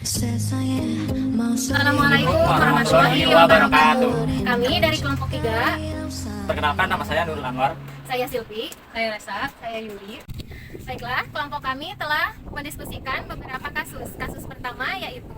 Assalamualaikum warahmatullahi wabarakatuh. Kami dari kelompok 3. Perkenalkan, nama saya Nurul Anwar. Saya Silvi, saya Resa, saya Yuri. Baiklah, kelompok kami telah mendiskusikan beberapa kasus. Kasus pertama Yaitu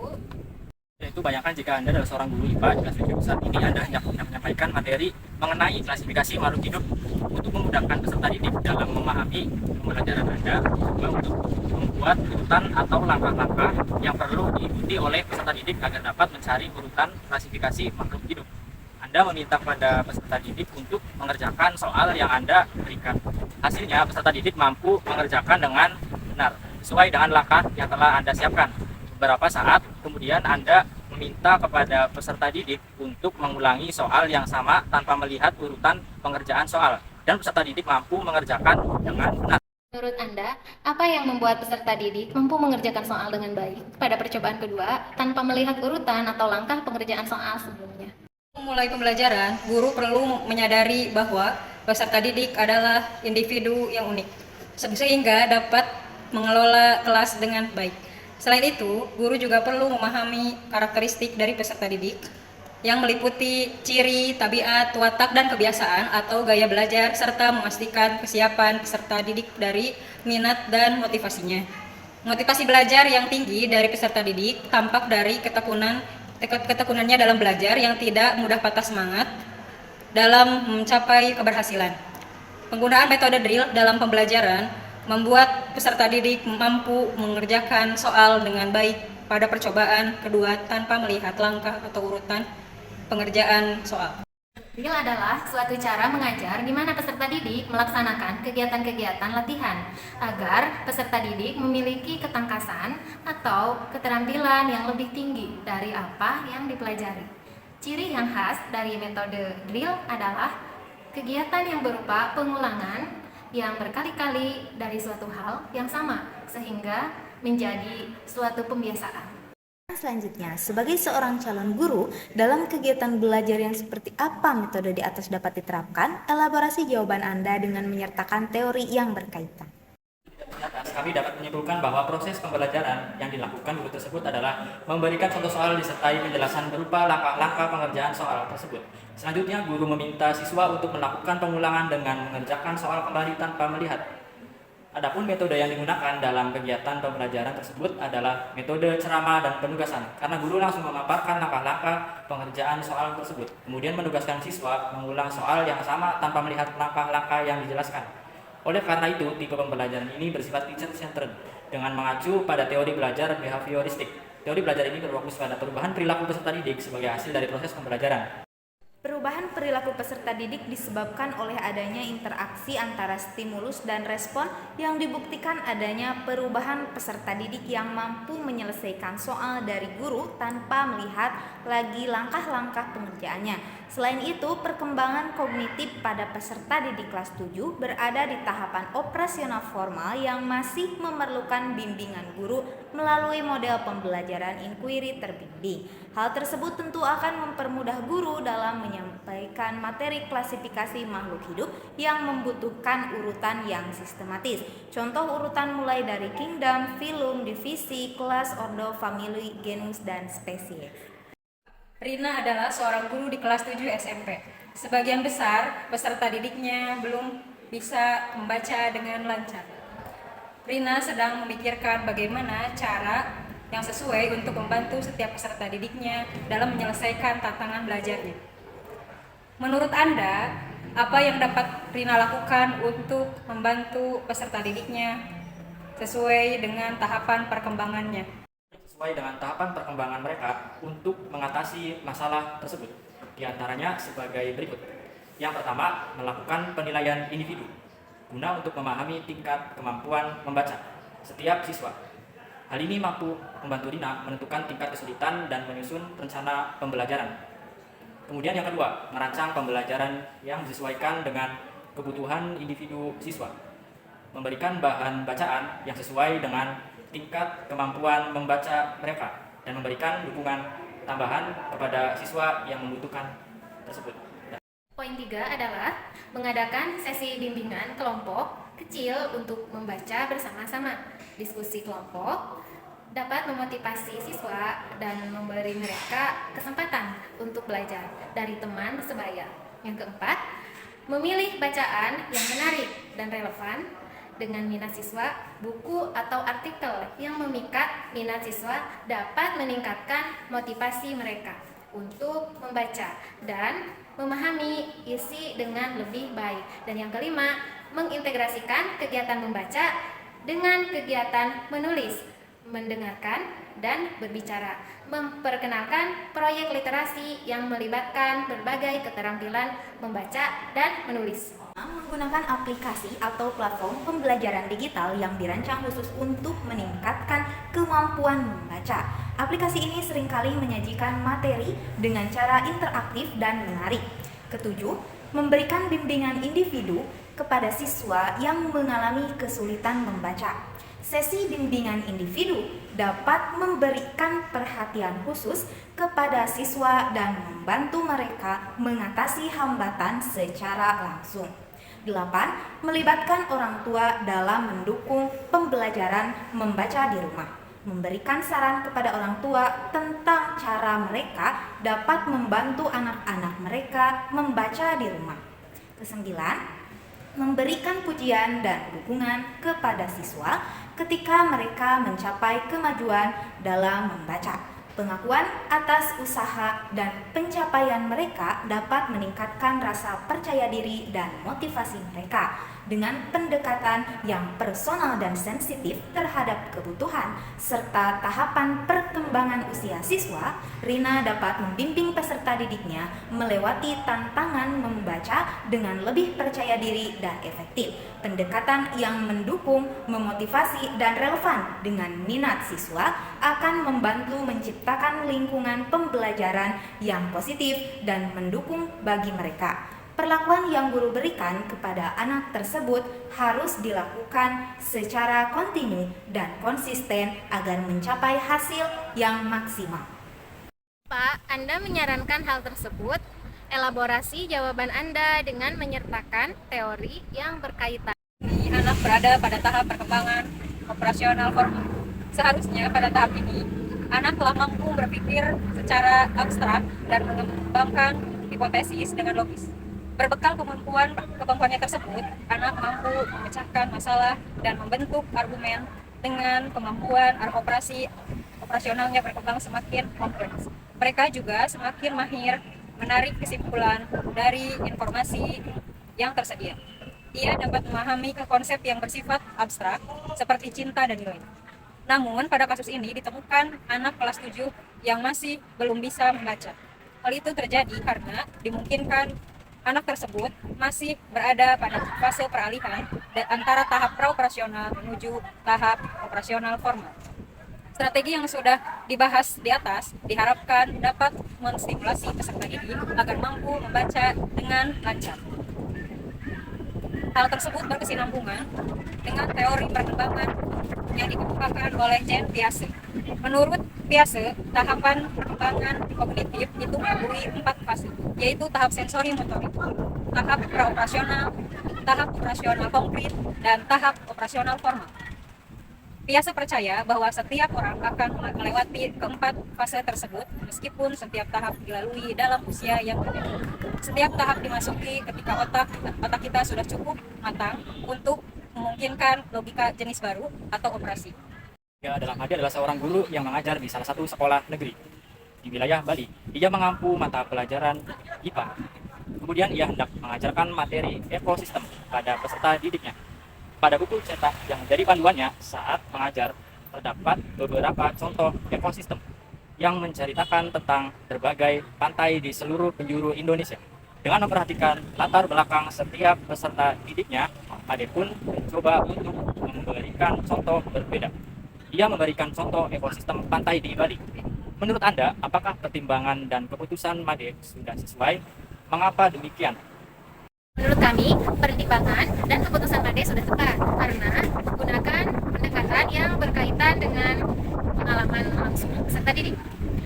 bayangkan jika Anda adalah seorang guru IPA di kelas 7 besar ini, Anda hendak menyampaikan materi mengenai klasifikasi makhluk hidup untuk memudahkan peserta didik dalam memahami pembelajaran Anda, juga untuk membuat urutan atau langkah-langkah yang perlu diikuti oleh peserta didik agar dapat mencari urutan klasifikasi makhluk hidup. Anda meminta kepada peserta didik untuk mengerjakan soal yang Anda berikan. Hasilnya, peserta didik mampu mengerjakan dengan benar, sesuai dengan langkah yang telah Anda siapkan. Beberapa saat kemudian Anda meminta kepada peserta didik untuk mengulangi soal yang sama tanpa melihat urutan pengerjaan soal, dan peserta didik mampu mengerjakan dengan benar. Menurut Anda, apa yang membuat peserta didik mampu mengerjakan soal dengan baik pada percobaan kedua tanpa melihat urutan atau langkah pengerjaan soal sebelumnya? Memulai pembelajaran, guru perlu menyadari bahwa peserta didik adalah individu yang unik, sehingga dapat mengelola kelas dengan baik. Selain itu, guru juga perlu memahami karakteristik dari peserta didik yang meliputi ciri, tabiat, watak, dan kebiasaan atau gaya belajar, serta memastikan kesiapan peserta didik dari minat dan motivasinya. Motivasi belajar yang tinggi dari peserta didik tampak dari ketekunannya dalam belajar yang tidak mudah patah semangat dalam mencapai keberhasilan. Penggunaan metode drill dalam pembelajaran membuat peserta didik mampu mengerjakan soal dengan baik pada percobaan kedua tanpa melihat langkah atau urutan pengerjaan soal. Drill adalah suatu cara mengajar di mana peserta didik melaksanakan kegiatan-kegiatan latihan agar peserta didik memiliki ketangkasan atau keterampilan yang lebih tinggi dari apa yang dipelajari. Ciri yang khas dari metode drill adalah kegiatan yang berupa pengulangan yang berkali-kali dari suatu hal yang sama sehingga menjadi suatu pembiasaan. Selanjutnya, sebagai seorang calon guru, dalam kegiatan belajar yang seperti apa metode di atas dapat diterapkan? Elaborasi jawaban Anda dengan menyertakan teori yang berkaitan. Kami dapat menyimpulkan bahwa proses pembelajaran yang dilakukan guru tersebut adalah memberikan contoh soal disertai penjelasan berupa langkah-langkah pengerjaan soal tersebut. Selanjutnya, guru meminta siswa untuk melakukan pengulangan dengan mengerjakan soal kembali tanpa melihat. Adapun metode yang digunakan dalam kegiatan pembelajaran tersebut adalah metode ceramah dan penugasan, karena guru langsung memaparkan langkah-langkah pengerjaan soal tersebut, kemudian menugaskan siswa mengulang soal yang sama tanpa melihat langkah-langkah yang dijelaskan. Oleh karena itu, tipe pembelajaran ini bersifat teacher-centered dengan mengacu pada teori belajar behavioristik. Teori belajar ini berfokus pada perubahan perilaku peserta didik sebagai hasil dari proses pembelajaran. Perubahan perilaku peserta didik disebabkan oleh adanya interaksi antara stimulus dan respon yang dibuktikan adanya perubahan peserta didik yang mampu menyelesaikan soal dari guru tanpa melihat lagi langkah-langkah pengerjaannya. Selain itu, perkembangan kognitif pada peserta didik kelas 7 berada di tahapan operasional formal yang masih memerlukan bimbingan guru melalui model pembelajaran inquiry terbimbing. Hal tersebut tentu akan mempermudah guru dalam menyampaikan materi klasifikasi makhluk hidup yang membutuhkan urutan yang sistematis. Contoh urutan mulai dari kingdom, phylum, divisi, kelas, ordo, family, genus, dan spesies. Rina adalah seorang guru di kelas 7 SMP. Sebagian besar peserta didiknya belum bisa membaca dengan lancar. Rina sedang memikirkan bagaimana cara yang sesuai untuk membantu setiap peserta didiknya dalam menyelesaikan tantangan belajarnya. Menurut Anda, apa yang dapat Rina lakukan untuk membantu peserta didiknya sesuai dengan tahapan perkembangannya? Sesuai dengan tahapan perkembangan mereka untuk mengatasi masalah tersebut. Di antaranya sebagai berikut. Yang pertama, melakukan penilaian individu guna untuk memahami tingkat kemampuan membaca setiap siswa. Hal ini mampu membantu Rina menentukan tingkat kesulitan dan menyusun rencana pembelajaran. Kemudian yang kedua, merancang pembelajaran yang disesuaikan dengan kebutuhan individu siswa. Memberikan bahan bacaan yang sesuai dengan tingkat kemampuan membaca mereka dan memberikan dukungan tambahan kepada siswa yang membutuhkan tersebut. Poin 3 adalah mengadakan sesi bimbingan kelompok kecil untuk membaca bersama-sama. Diskusi kelompok dapat memotivasi siswa dan memberi mereka kesempatan untuk belajar dari teman sebaya. Yang keempat, memilih bacaan yang menarik dan relevan dengan minat siswa. Buku atau artikel yang memikat minat siswa dapat meningkatkan motivasi mereka untuk membaca dan memahami isi dengan lebih baik. Dan yang kelima, mengintegrasikan kegiatan membaca dengan kegiatan menulis, mendengarkan, dan berbicara, memperkenalkan proyek literasi yang melibatkan berbagai keterampilan membaca dan menulis. Menggunakan aplikasi atau platform pembelajaran digital yang dirancang khusus untuk meningkatkan kemampuan membaca. Aplikasi ini seringkali menyajikan materi dengan cara interaktif dan menarik. Ketujuh, memberikan bimbingan individu kepada siswa yang mengalami kesulitan membaca. Sesi bimbingan individu dapat memberikan perhatian khusus kepada siswa dan membantu mereka mengatasi hambatan secara langsung. 8. Melibatkan orang tua dalam mendukung pembelajaran membaca di rumah. Memberikan saran kepada orang tua tentang cara mereka dapat membantu anak-anak mereka membaca di rumah. 9. Memberikan pujian dan dukungan kepada siswa ketika mereka mencapai kemajuan dalam membaca. Pengakuan atas usaha dan pencapaian mereka dapat meningkatkan rasa percaya diri dan motivasi mereka. Dengan pendekatan yang personal dan sensitif terhadap kebutuhan serta tahapan perkembangan usia siswa, Rina dapat membimbing peserta didiknya melewati tantangan membaca dengan lebih percaya diri dan efektif. Pendekatan yang mendukung, memotivasi, dan relevan dengan minat siswa akan membantu menciptakan lingkungan pembelajaran yang positif dan mendukung bagi mereka. Perlakuan yang guru berikan kepada anak tersebut harus dilakukan secara kontinu dan konsisten agar mencapai hasil yang maksimal. Pak, Anda menyarankan hal tersebut. Elaborasi jawaban Anda dengan menyertakan teori yang berkaitan. Anak berada pada tahap perkembangan operasional formal. Seharusnya pada tahap ini, anak telah mampu berpikir secara abstrak dan mengembangkan hipotesis dengan logis. Berbekal kemampuannya tersebut, anak mampu memecahkan masalah dan membentuk argumen dengan kemampuan operasionalnya berkembang semakin kompleks. Mereka juga semakin mahir menarik kesimpulan dari informasi yang tersedia. Ia dapat memahami konsep yang bersifat abstrak seperti cinta dan nilai. Namun pada kasus ini ditemukan anak kelas 7 yang masih belum bisa membaca. Hal itu terjadi karena dimungkinkan anak tersebut masih berada pada fase peralihan antara tahap praoperasional menuju tahap operasional formal. Strategi yang sudah dibahas di atas diharapkan dapat menstimulasi peserta didik agar mampu membaca dengan lancar. Hal tersebut berkesinambungan dengan teori perkembangan yang dikemukakan oleh Jean Piaget. Menurut Piaget, tahapan perkembangan kognitif itu melalui 4 fase, yaitu tahap sensori motorik, tahap praoperasional, tahap operasional konkret, dan tahap operasional formal. Piaget percaya bahwa setiap orang akan melewati keempat fase tersebut meskipun setiap tahap dilalui dalam usia yang berbeda. Setiap tahap dimasuki ketika otak kita sudah cukup matang untuk memungkinkan logika jenis baru atau operasi. Dia adalah seorang guru yang mengajar di salah satu sekolah negeri di wilayah Bali. Ia mengampu mata pelajaran IPA. Kemudian ia hendak mengajarkan materi ekosistem pada peserta didiknya. Pada buku cetak yang menjadi panduannya saat mengajar, terdapat beberapa contoh ekosistem yang menceritakan tentang berbagai pantai di seluruh penjuru Indonesia. Dengan memperhatikan latar belakang setiap peserta didiknya, Ade pun mencoba untuk memberikan contoh berbeda. Ia memberikan contoh ekosistem pantai di Bali. Menurut Anda, apakah pertimbangan dan keputusan Made sudah sesuai? Mengapa demikian? Menurut kami, pertimbangan dan keputusan Made sudah tepat karena menggunakan pendekatan yang berkaitan dengan pengalaman langsung peserta didik.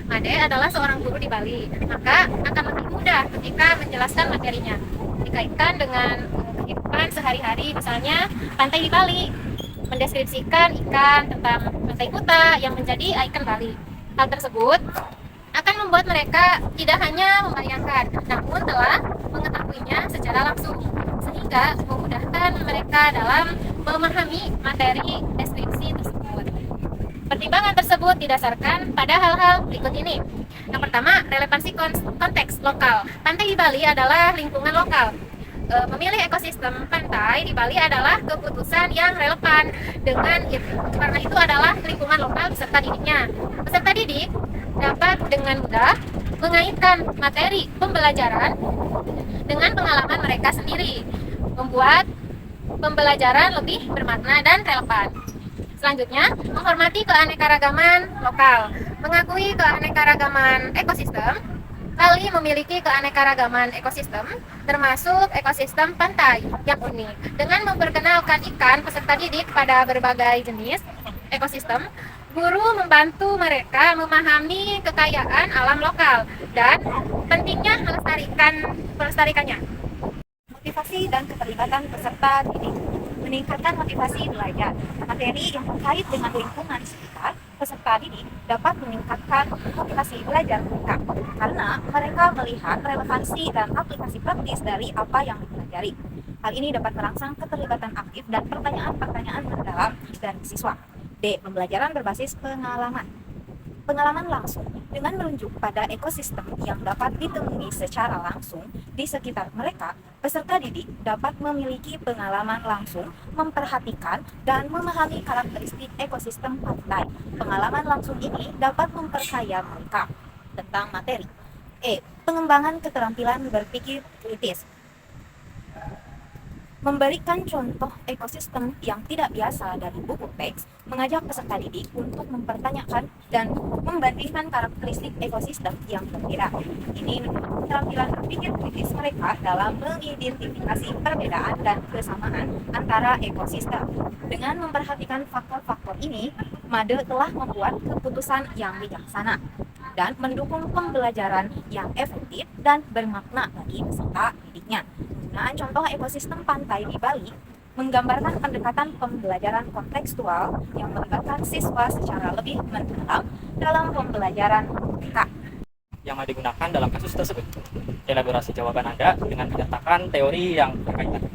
Made adalah seorang guru di Bali, maka akan lebih mudah ketika menjelaskan materinya dikaitkan dengan kehidupan sehari-hari, misalnya pantai di Bali. mendeskripsikan ikan tentang pantai Kuta yang menjadi ikon Bali. Hal tersebut akan membuat mereka tidak hanya membayangkan, namun telah mengetahuinya secara langsung, sehingga memudahkan mereka dalam memahami materi deskripsi tersebut. Pertimbangan tersebut didasarkan pada hal-hal berikut ini. Yang pertama, relevansi konteks lokal. Pantai di Bali adalah lingkungan lokal. Memilih ekosistem pantai di Bali adalah keputusan yang relevan karena itu adalah lingkungan lokal peserta didiknya. Peserta didik dapat dengan mudah mengaitkan materi pembelajaran dengan pengalaman mereka sendiri, membuat pembelajaran lebih bermakna dan relevan. Selanjutnya, menghormati keanekaragaman lokal, mengakui keanekaragaman ekosistem. Bali memiliki keanekaragaman ekosistem, termasuk ekosistem pantai yang unik. Dengan memperkenalkan ikan peserta didik pada berbagai jenis ekosistem, guru membantu mereka memahami kekayaan alam lokal dan pentingnya melestarikannya. Motivasi dan keterlibatan peserta didik meningkatkan motivasi belajar. Materi yang terkait dengan lingkungan sekitar peserta didik dapat meningkatkan motivasi belajar mereka karena mereka melihat relevansi dan aplikasi praktis dari apa yang dipelajari. Hal ini dapat merangsang keterlibatan aktif dan pertanyaan-pertanyaan mendalam dari siswa. D. Pembelajaran berbasis pengalaman. Pengalaman langsung dengan merujuk pada ekosistem yang dapat ditemui secara langsung di sekitar mereka, peserta didik dapat memiliki pengalaman langsung, memperhatikan dan memahami karakteristik ekosistem pantai. Pengalaman langsung ini dapat memperkaya mereka tentang materi. E. Pengembangan keterampilan berpikir kritis. Memberikan contoh ekosistem yang tidak biasa dari buku teks, mengajak peserta didik untuk mempertanyakan dan membandingkan karakteristik ekosistem yang berbeda. Ini menunjukkan keterampilan berpikir kritis mereka dalam mengidentifikasi perbedaan dan kesamaan antara ekosistem. Dengan memperhatikan faktor-faktor ini, MADE telah membuat keputusan yang bijaksana dan mendukung pembelajaran yang efektif dan bermakna bagi peserta didiknya. Penggunaan contoh ekosistem pantai di Bali menggambarkan pendekatan pembelajaran kontekstual yang melibatkan siswa secara lebih mendalam dalam pembelajaran mereka. Yang digunakan dalam kasus tersebut. Elaborasi jawaban Anda dengan menyertakan teori yang berkaitan.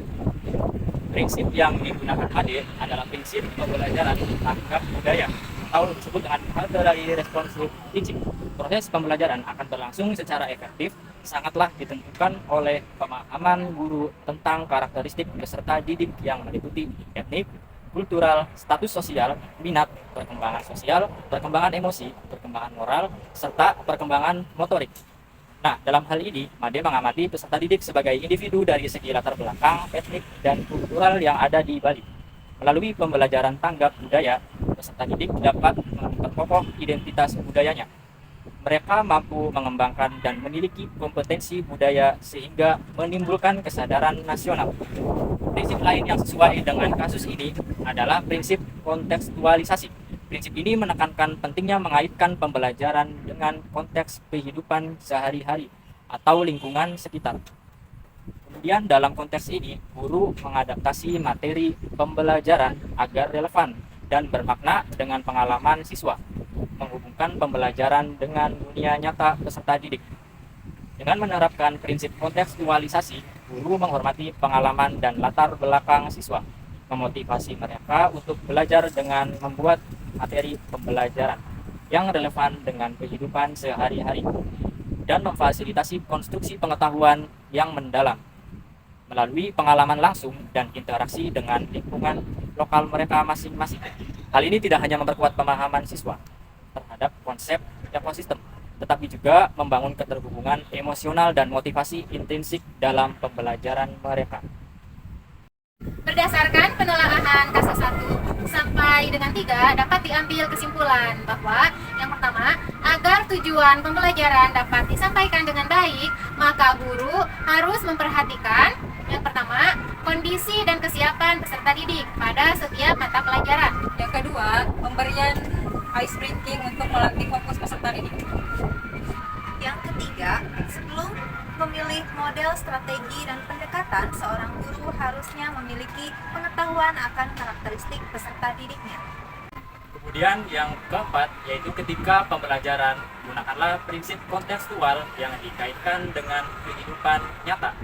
Prinsip yang digunakan AD adalah prinsip pembelajaran tanggap budaya atau disebut dengan Arbitrary Responsive Teaching. Proses pembelajaran akan berlangsung secara efektif sangatlah ditentukan oleh pemahaman guru tentang karakteristik peserta didik yang meliputi etnik, kultural, status sosial, minat, perkembangan sosial, perkembangan emosi, perkembangan moral, serta perkembangan motorik. Nah, dalam hal ini, MADE mengamati peserta didik sebagai individu dari segi latar belakang, etnik, dan kultural yang ada di Bali. Melalui pembelajaran tanggap budaya, peserta didik dapat memperkokoh identitas budayanya. Mereka mampu mengembangkan dan memiliki kompetensi budaya sehingga menimbulkan kesadaran nasional. Prinsip lain yang sesuai dengan kasus ini adalah prinsip kontekstualisasi. Prinsip ini menekankan pentingnya mengaitkan pembelajaran dengan konteks kehidupan sehari-hari atau lingkungan sekitar. Kemudian dalam konteks ini, guru mengadaptasi materi pembelajaran agar relevan dan bermakna dengan pengalaman siswa, menghubungkan pembelajaran dengan dunia nyata peserta didik. Dengan menerapkan prinsip kontekstualisasi, guru menghormati pengalaman dan latar belakang siswa, memotivasi mereka untuk belajar dengan membuat materi pembelajaran yang relevan dengan kehidupan sehari-hari, dan memfasilitasi konstruksi pengetahuan yang mendalam melalui pengalaman langsung dan interaksi dengan lingkungan lokal mereka masing-masing. Hal ini tidak hanya memperkuat pemahaman siswa terhadap konsep ekosistem, tetapi juga membangun keterhubungan emosional dan motivasi intrinsik dalam pembelajaran mereka. Berdasarkan penelaahan kasus 1 sampai dengan 3 dapat diambil kesimpulan bahwa yang pertama, agar tujuan pembelajaran dapat disampaikan dengan baik, maka guru harus memperhatikan yang pertama, kondisi dan kesiapan peserta didik pada setiap mata pelajaran. Yang kedua, pemberian ice breaking untuk melatih fokus peserta didik. Yang ketiga, sebelum memilih model strategi dan pendekatan, seorang guru harusnya memiliki pengetahuan akan karakteristik peserta peserta didiknya. Kemudian yang keempat yaitu ketika pembelajaran, gunakanlah prinsip kontekstual yang dikaitkan dengan kehidupan nyata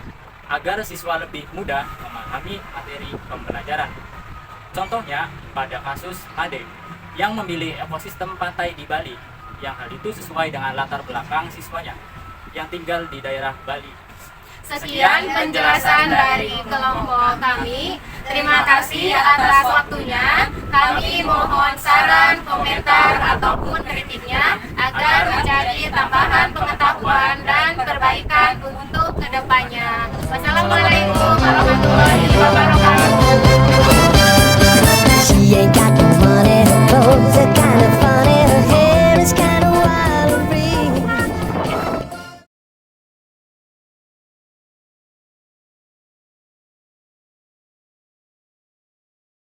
agar siswa lebih mudah memahami materi pembelajaran. Contohnya pada kasus Ade yang memilih ekosistem pantai di Bali, yang hal itu sesuai dengan latar belakang siswanya yang tinggal di daerah Bali. Sekian penjelasan dari kelompok kami. Terima kasih atas waktunya. Kami mohon saran, komentar, ataupun kritiknya agar menjadi tambahan pengetahuan dan perbaikan untuk kedepannya. Wassalamualaikum warahmatullahi wabarakatuh.